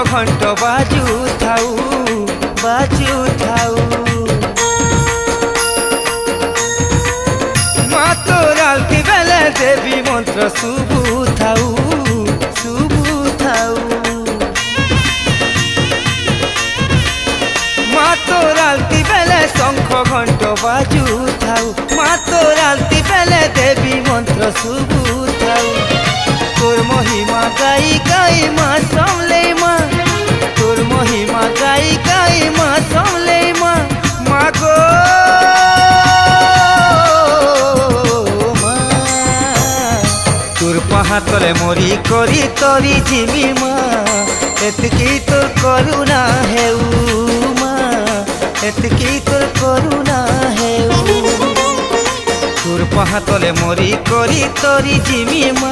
ঘণ্ট বাজু থাউ বাজু থাউ। মা তোর আলতি বেলে দেবী মন্ত্র শুভু থাউ শুভু থাউ। মা তোর আলতি বেলে শঙ্খ ঘণ্ট বাজু থাউ। মা তোর আলতি বেলে দেবী মন্ত্র শুভু থাউ। তোর মহিমা গাই গাই মা সামলে মা, তোর মহিমা গাই গাই মা সামলে মা। মা গো মা তোর পাহাতলে মরি করি তরি জিমি মা, এতকি তোর করুণা হেউ মা, এতকি তোর করুণা হেউ। তোর পাহাতলে মরি করি তরি জিমি মা।